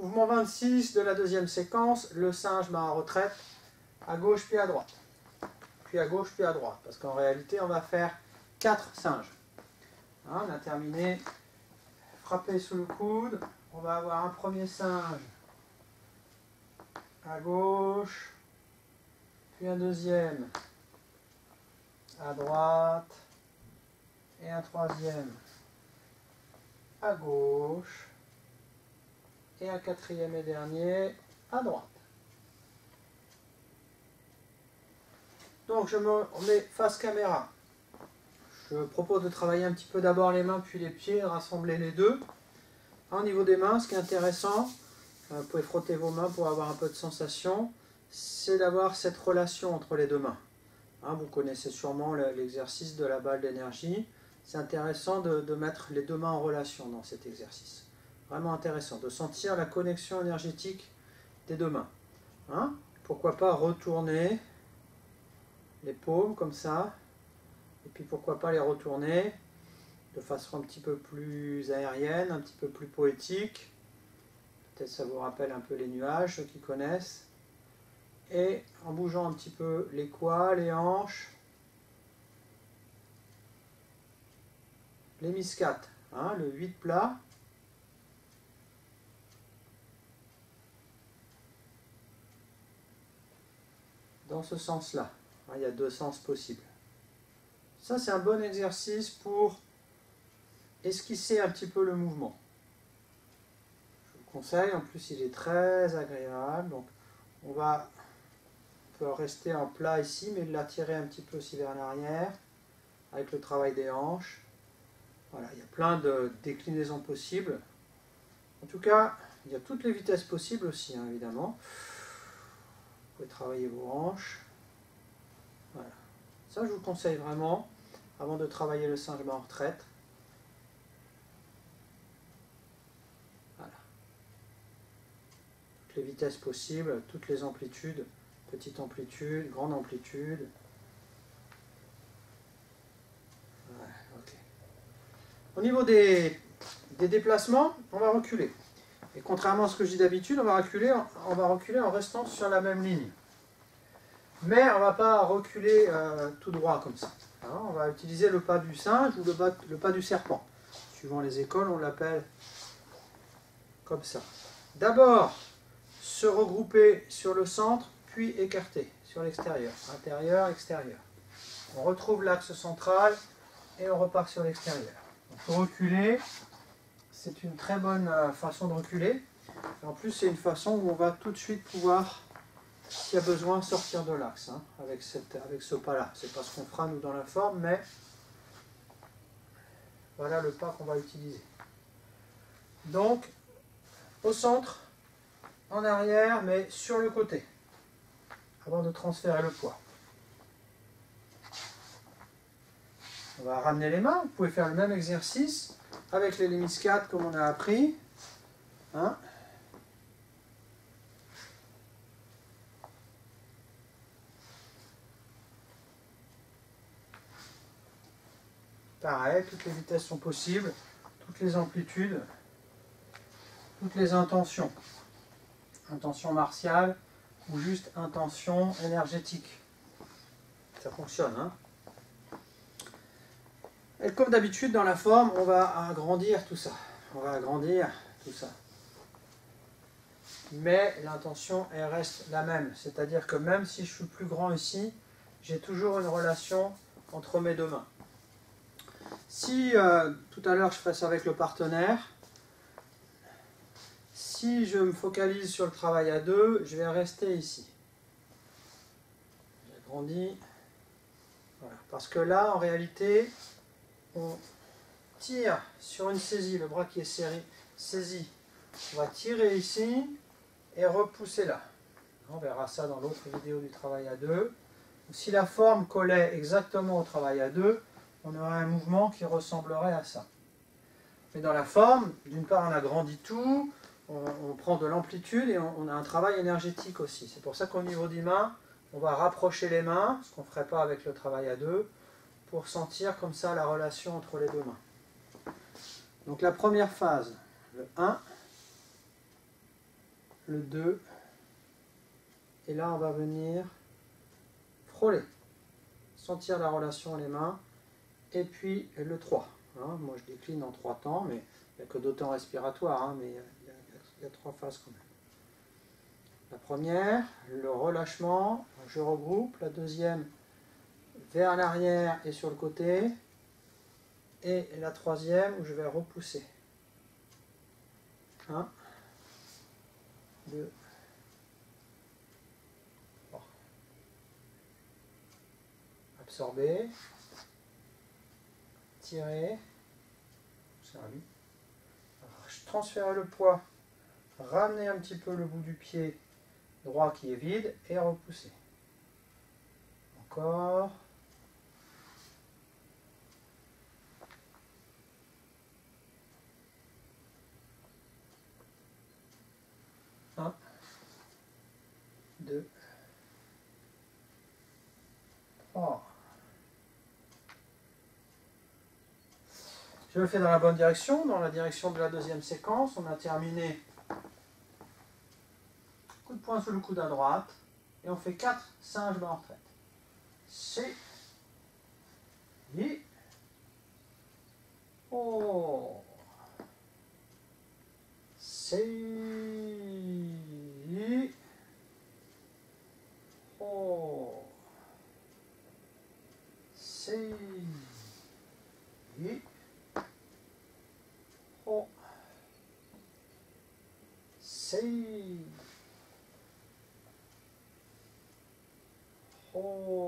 Mouvement 26 de la deuxième séquence, le singe bat en retraite, à gauche puis à droite. Puis à gauche puis à droite, parce qu'en réalité on va faire 4 singes. Hein, on a terminé, frappé sous le coude, on va avoir un premier singe à gauche, puis un deuxième à droite, et un troisième à gauche, et un quatrième et dernier à droite. Donc je me remets face caméra. Je propose de travailler un petit peu d'abord les mains puis les pieds, rassembler les deux. Au niveau des mains, ce qui est intéressant, vous pouvez frotter vos mains pour avoir un peu de sensation, c'est d'avoir cette relation entre les deux mains. Hein, vous connaissez sûrement l'exercice de la balle d'énergie. C'est intéressant de mettre les deux mains en relation dans cet exercice. Vraiment intéressant, de sentir la connexion énergétique des deux mains. Hein, pourquoi pas retourner les paumes comme ça, et puis pourquoi pas les retourner de façon un petit peu plus aérienne, un petit peu plus poétique. Peut-être ça vous rappelle un peu les nuages, ceux qui connaissent. Et en bougeant un petit peu les coudes, les hanches, l'hémiscate, hein, le 8 plat. Dans ce sens-là. Il y a deux sens possibles. Ça, c'est un bon exercice pour esquisser un petit peu le mouvement. Je vous le conseille, en plus il est très agréable. Donc on peut rester en plat ici, mais l'attirer un petit peu aussi vers l'arrière, avec le travail des hanches. Voilà, il y a plein de déclinaisons possibles. En tout cas, il y a toutes les vitesses possibles aussi, hein, évidemment. Vous pouvez travailler vos hanches. Voilà. Ça, je vous conseille vraiment, avant de travailler le singe bat en retraite. Voilà. Toutes les vitesses possibles, toutes les amplitudes, petite amplitude, grande amplitude. Voilà, ok. Au niveau des déplacements, on va reculer. Et contrairement à ce que je dis d'habitude, on va reculer en restant sur la même ligne. Mais on ne va pas reculer tout droit comme ça. Alors, on va utiliser le pas du singe ou le pas du serpent. Suivant les écoles, on l'appelle comme ça. D'abord, se regrouper sur le centre, puis écarter sur l'extérieur. Intérieur, extérieur. On retrouve l'axe central et on repart sur l'extérieur. Pour reculer, c'est une très bonne façon de reculer. En plus, c'est une façon où on va tout de suite pouvoir, s'il y a besoin, sortir de l'axe, hein, avec ce pas-là. C'est pas ce qu'on fera nous dans la forme, mais voilà le pas qu'on va utiliser. Donc, au centre, en arrière, mais sur le côté, avant de transférer le poids. On va ramener les mains. Vous pouvez faire le même exercice avec les hémiscates comme on a appris. Hein? Pareil, toutes les vitesses sont possibles, toutes les amplitudes, toutes les intentions. Intention martiale ou juste intention énergétique. Ça fonctionne, hein? Et comme d'habitude, dans la forme, on va agrandir tout ça. On va agrandir tout ça. Mais l'intention, elle reste la même. C'est-à-dire que même si je suis plus grand ici, j'ai toujours une relation entre mes deux mains. Si tout à l'heure je ferais ça avec le partenaire, si je me focalise sur le travail à deux, je vais rester ici. J'agrandis. Voilà. Parce que là, en réalité, on tire sur une saisie, le bras qui est saisi. On va tirer ici et repousser là. On verra ça dans l'autre vidéo du travail à deux. Si la forme collait exactement au travail à deux, on aurait un mouvement qui ressemblerait à ça. Mais dans la forme, d'une part on agrandit tout, on prend de l'amplitude et on a un travail énergétique aussi. C'est pour ça qu'au niveau des mains, on va rapprocher les mains, ce qu'on ne ferait pas avec le travail à deux, pour sentir comme ça la relation entre les deux mains. Donc la première phase, le 1, le 2. Et là, on va venir frôler, sentir la relation les mains. Et puis le 3. Hein. Moi, je décline en 3 temps, mais il n'y a que 2 temps respiratoires, hein, mais il y a 3 phases quand même. La première, le relâchement, je regroupe. La deuxième, vers l'arrière et sur le côté. Et la troisième, où je vais repousser. 1, 2, 3. Absorber. Tirer. Transférer le poids. Ramener un petit peu le bout du pied droit qui est vide et repousser. Encore. Un, 2, 3. Je le fais dans la bonne direction, dans la direction de la deuxième séquence. On a terminé. Coup de poing sous le coude à droite. Et on fait 4 singes bas en retraite. C'est. I. Oh. C'est. I. Oh. C'est. I. Oh. C'est. Oh.